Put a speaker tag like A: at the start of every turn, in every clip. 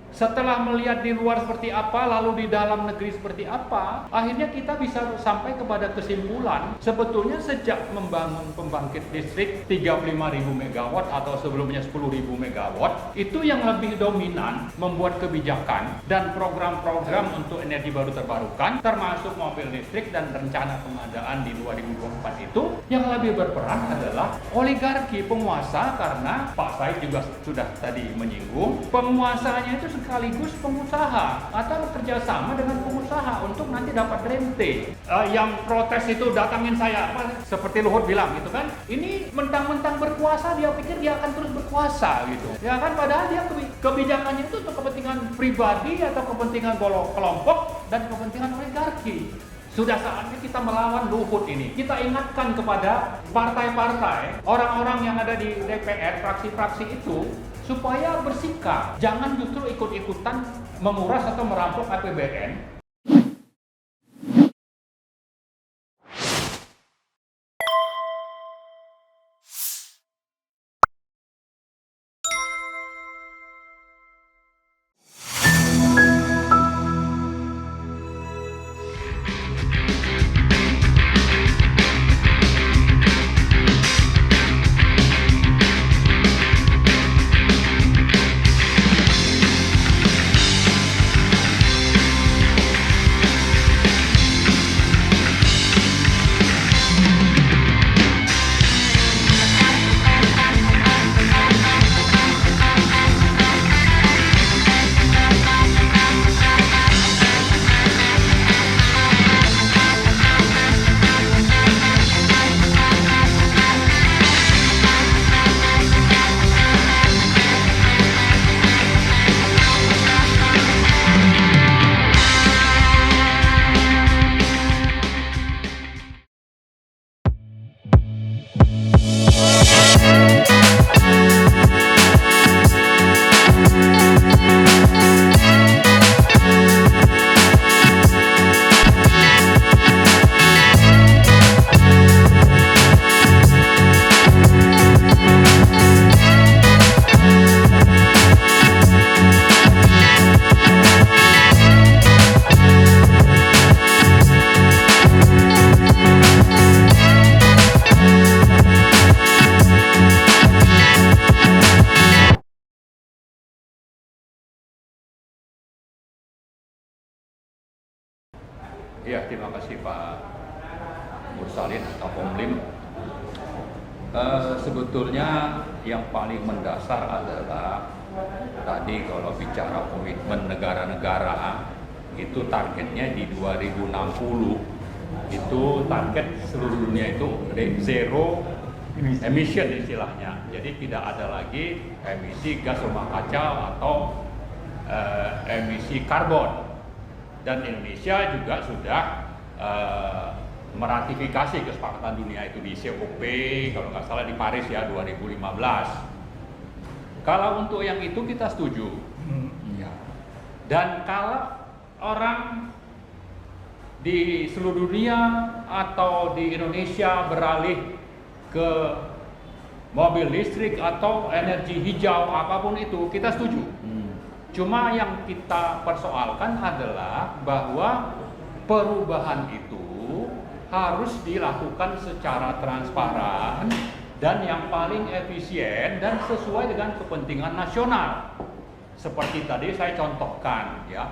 A: Setelah melihat di luar seperti apa, lalu di dalam negeri seperti apa, akhirnya kita bisa sampai kepada kesimpulan, sebetulnya sejak membangun pembangkit listrik 35.000 megawatt atau sebelumnya 10.000 megawatt, itu yang lebih dominan membuat kebijakan dan program-program untuk energi baru terbarukan, termasuk mobil listrik dan rencana pengadaan di 2024 itu, yang lebih berperan adalah oligarki penguasa, karena Pak Said juga sudah tadi menyinggung, penguasanya itu sekaligus pengusaha atau bekerja sama dengan pengusaha untuk nanti dapat rente. Yang protes itu datangin saya, seperti Luhut bilang gitu kan, ini mentang-mentang berkuasa dia pikir dia akan terus berkuasa gitu. Ya kan, padahal dia kebijakannya itu untuk kepentingan pribadi atau kepentingan kelompok dan kepentingan oligarki. Sudah saatnya kita melawan Luhut ini. Kita ingatkan kepada partai-partai, orang-orang yang ada di DPR, fraksi-fraksi itu, supaya bersikap, jangan justru ikut-ikutan menguras atau merampok APBN. Ya, terima kasih Pak Mursalin atau Pomlim. Sebetulnya yang paling mendasar adalah tadi kalau bicara komitmen negara-negara, itu targetnya di 2060 itu target seluruh dunia itu zero emission istilahnya. Jadi tidak ada lagi emisi gas rumah kaca atau emisi karbon. Dan Indonesia juga sudah meratifikasi kesepakatan dunia itu di COP, kalau nggak salah di Paris ya 2015. Kalau untuk yang itu kita setuju. Ya. Dan kalau orang di seluruh dunia atau di Indonesia beralih ke mobil listrik atau energi hijau apapun itu, kita setuju. Cuma yang kita persoalkan adalah bahwa perubahan itu harus dilakukan secara transparan dan yang paling efisien dan sesuai dengan kepentingan nasional. Seperti tadi saya contohkan ya.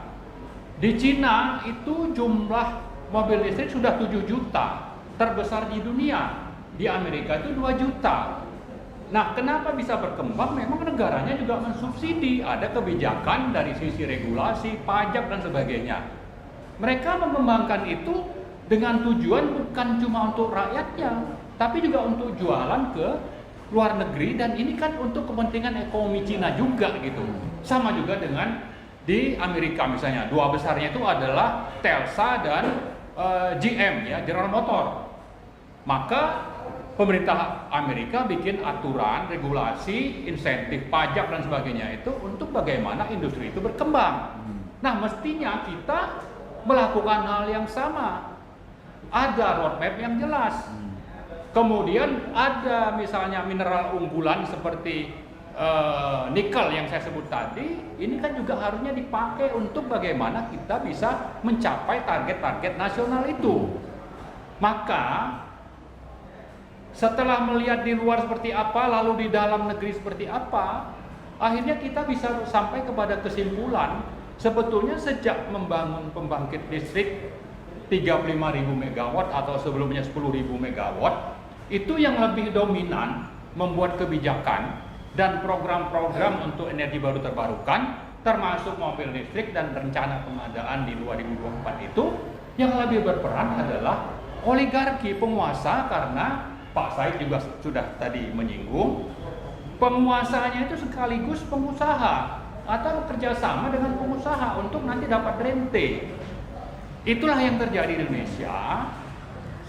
A: Di Cina itu jumlah mobil listrik sudah 7 juta, terbesar di dunia. Di Amerika itu 2 juta. Nah, kenapa bisa berkembang? Memang negaranya juga mensubsidi, ada kebijakan dari sisi regulasi, pajak dan sebagainya. Mereka mengembangkan itu dengan tujuan bukan cuma untuk rakyatnya, tapi juga untuk jualan ke luar negeri, dan ini kan untuk kepentingan ekonomi Cina juga gitu. Sama juga dengan di Amerika misalnya, dua besarnya itu adalah Tesla dan GM ya, General Motor. Maka pemerintah Amerika bikin aturan, regulasi, insentif, pajak dan sebagainya itu untuk bagaimana industri itu berkembang. Nah, mestinya kita melakukan hal yang sama. Ada roadmap yang jelas. Kemudian ada misalnya mineral unggulan seperti nikel yang saya sebut tadi, ini kan juga harusnya dipakai untuk bagaimana kita bisa mencapai target-target nasional itu. Maka setelah melihat di luar seperti apa, lalu di dalam negeri seperti apa, akhirnya kita bisa sampai kepada kesimpulan, sebetulnya sejak membangun pembangkit listrik 35.000 megawatt atau sebelumnya 10.000 megawatt, itu yang lebih dominan membuat kebijakan dan program-program untuk energi baru terbarukan, termasuk mobil listrik dan rencana pengadaan di 2024 itu, yang lebih berperan adalah oligarki penguasa, karena Pak Said juga sudah tadi menyinggung, penguasanya itu sekaligus pengusaha atau kerjasama dengan pengusaha untuk nanti dapat rente. Itulah yang terjadi di Indonesia,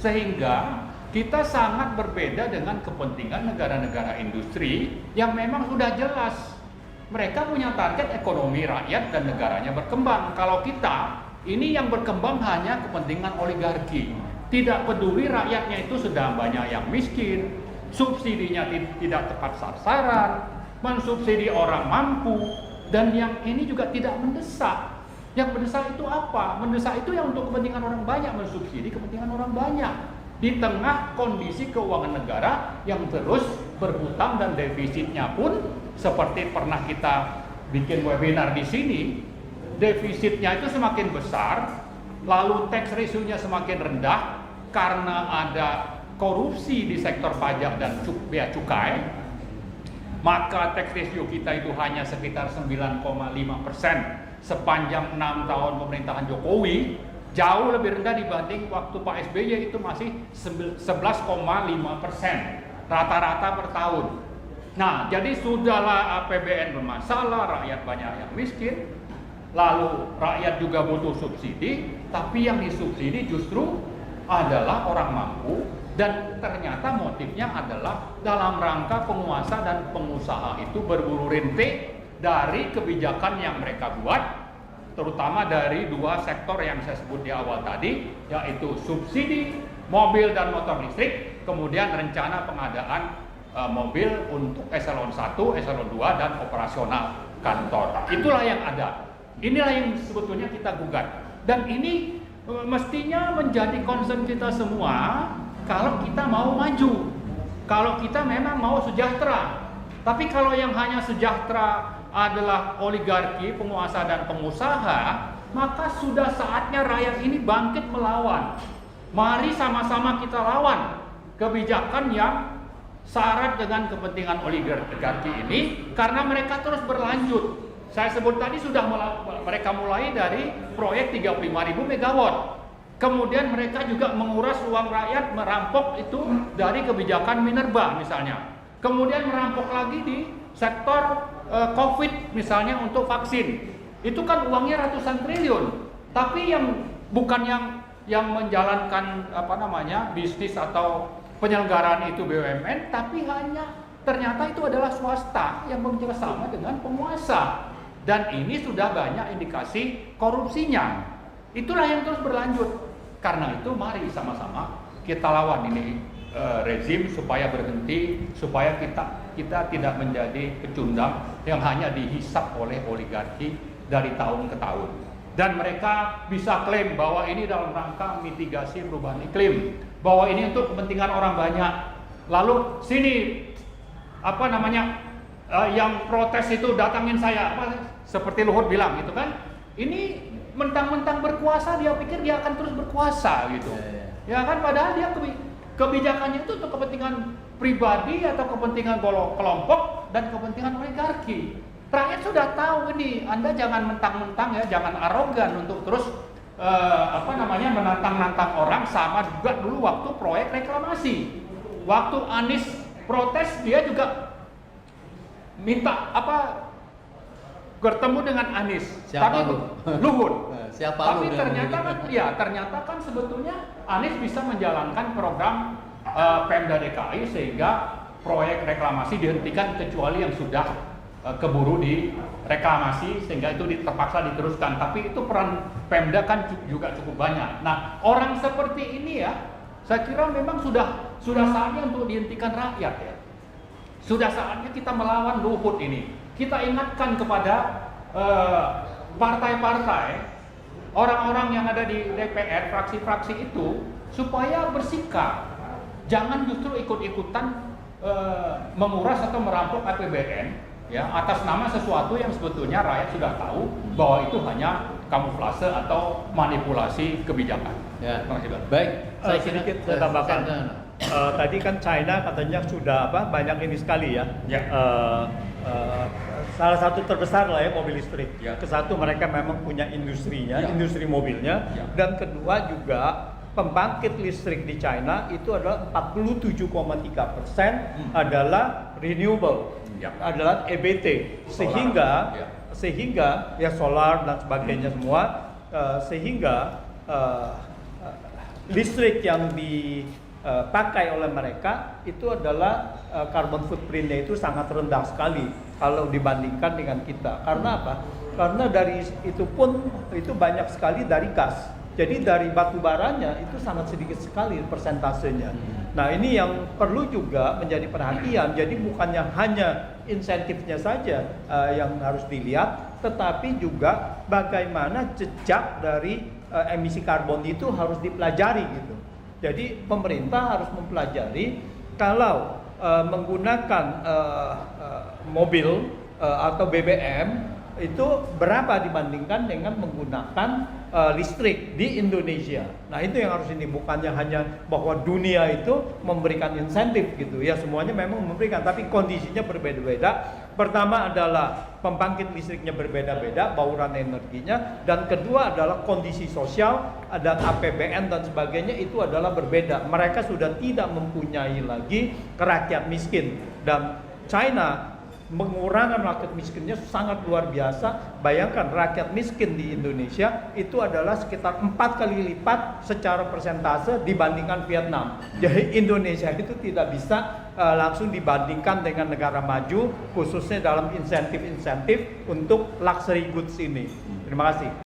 A: sehingga kita sangat berbeda dengan kepentingan negara-negara industri yang memang sudah jelas. Mereka punya target ekonomi rakyat dan negaranya berkembang. Kalau kita, ini yang berkembang hanya kepentingan oligarki. Tidak peduli rakyatnya itu sedang banyak yang miskin, subsidinya tidak tepat sasaran, mensubsidi orang mampu, dan yang ini juga tidak mendesak. Yang mendesak itu apa? Mendesak itu yang untuk kepentingan orang banyak, mensubsidi kepentingan orang banyak. Di tengah kondisi keuangan negara yang terus berhutang dan defisitnya pun seperti pernah kita bikin webinar di sini, defisitnya itu semakin besar, lalu tax ratio-nya semakin rendah karena ada korupsi di sektor pajak dan bea cukai, maka tax ratio kita itu hanya sekitar 9,5% sepanjang 6 tahun pemerintahan Jokowi, jauh lebih rendah dibanding waktu Pak SBY itu masih 11,5% rata-rata per tahun. Nah, jadi sudahlah APBN bermasalah, rakyat banyak yang miskin, lalu rakyat juga butuh subsidi, tapi yang disubsidi justru adalah orang mampu, dan ternyata motifnya adalah dalam rangka penguasa dan pengusaha itu berburu rente dari kebijakan yang mereka buat, terutama dari dua sektor yang saya sebut di awal tadi, yaitu subsidi mobil dan motor listrik, kemudian rencana pengadaan mobil untuk eselon 1, eselon 2 dan operasional kantor. Itulah yang ada. Inilah yang sebetulnya kita gugat. Dan ini mestinya menjadi concern kita semua kalau kita mau maju, kalau kita memang mau sejahtera. Tapi kalau yang hanya sejahtera adalah oligarki, penguasa dan pengusaha, maka sudah saatnya rakyat ini bangkit melawan. Mari sama-sama kita lawan kebijakan yang syarat dengan kepentingan oligarki ini, karena mereka terus berlanjut. Saya sebut tadi mereka mulai dari proyek 35.000 megawatt. Kemudian mereka juga menguras uang rakyat, merampok itu dari kebijakan Minerba misalnya. Kemudian merampok lagi di sektor COVID misalnya untuk vaksin. Itu kan uangnya ratusan triliun. Tapi yang bukan yang menjalankan bisnis atau penyelenggaraan itu BUMN, tapi hanya ternyata itu adalah swasta yang bekerjasama dengan penguasa. Dan ini sudah banyak indikasi korupsinya. Itulah yang terus berlanjut. Karena itu mari sama-sama kita lawan ini rezim supaya berhenti, supaya kita tidak menjadi pecundang yang hanya dihisap oleh oligarki dari tahun ke tahun. Dan mereka bisa klaim bahwa ini dalam rangka mitigasi perubahan iklim, bahwa ini untuk kepentingan orang banyak. Lalu sini yang protes itu datangin saya, seperti Luhut bilang gitu kan, ini mentang-mentang berkuasa, dia pikir dia akan terus berkuasa gitu. Ya kan, padahal dia kebijakannya itu untuk kepentingan pribadi atau kepentingan kelompok dan kepentingan oligarki. Rakyat sudah tahu ini, Anda jangan mentang-mentang ya, jangan arogan untuk terus menantang-nantang orang. Sama juga dulu waktu proyek reklamasi. Waktu Anies protes, dia juga minta bertemu dengan Anies.
B: Siapa
A: tapi Luhut.
B: Siapa
A: tapi ternyata kan sebetulnya Anies bisa menjalankan program Pemda DKI sehingga proyek reklamasi dihentikan kecuali yang sudah keburu di reklamasi, sehingga itu terpaksa diteruskan. Tapi itu peran Pemda kan juga cukup banyak. Nah, orang seperti ini ya, saya kira memang sudah saatnya untuk dihentikan rakyat ya. Sudah saatnya kita melawan Luhut ini. Kita ingatkan kepada partai-partai, orang-orang yang ada di DPR, fraksi-fraksi itu, supaya bersikap. Jangan justru ikut-ikutan menguras atau merampok APBN ya atas nama sesuatu yang sebetulnya rakyat sudah tahu bahwa itu hanya kamuflase atau manipulasi kebijakan.
B: Ya.
A: Terima kasih, Pak.
B: Baik,
C: Saya sedikit saya tambahkan. Tadi kan China katanya sudah banyak ini sekali ya.
A: Ya.
C: Salah satu terbesar lah ya mobil listrik.
A: Ya.
C: Kesatu mereka memang punya industrinya,
A: Ya.
C: industri mobilnya.
A: Ya.
C: Dan kedua juga pembangkit listrik di China itu adalah 47,3% adalah renewable,
A: Ya.
C: adalah EBT, sehingga
A: Ya.
C: sehingga ya solar dan sebagainya semua, sehingga listrik yang dipakai oleh mereka itu adalah carbon footprintnya itu sangat rendah sekali kalau dibandingkan dengan kita. Karena apa? Karena dari itu pun itu banyak sekali dari gas. Jadi dari batu baranya itu sangat sedikit sekali persentasenya. Nah ini yang perlu juga menjadi perhatian. Jadi bukannya hanya insentifnya saja yang harus dilihat, tetapi juga bagaimana jejak dari emisi karbon itu harus dipelajari gitu. Jadi pemerintah harus mempelajari kalau menggunakan mobil atau BBM itu berapa dibandingkan dengan menggunakan listrik di Indonesia. Nah itu yang harus ini, bukannya hanya bahwa dunia itu memberikan insentif gitu ya, semuanya memang memberikan, tapi kondisinya berbeda-beda. Pertama adalah pembangkit listriknya berbeda-beda, bauran energinya, dan kedua adalah kondisi sosial dan APBN dan sebagainya itu adalah berbeda. Mereka sudah tidak mempunyai lagi rakyat miskin, dan China mengurangi rakyat miskinnya sangat luar biasa. Bayangkan rakyat miskin di Indonesia itu adalah sekitar 4 kali lipat secara persentase dibandingkan Vietnam. Jadi Indonesia itu tidak bisa langsung dibandingkan dengan negara maju, khususnya dalam insentif-insentif untuk luxury goods ini. Terima kasih.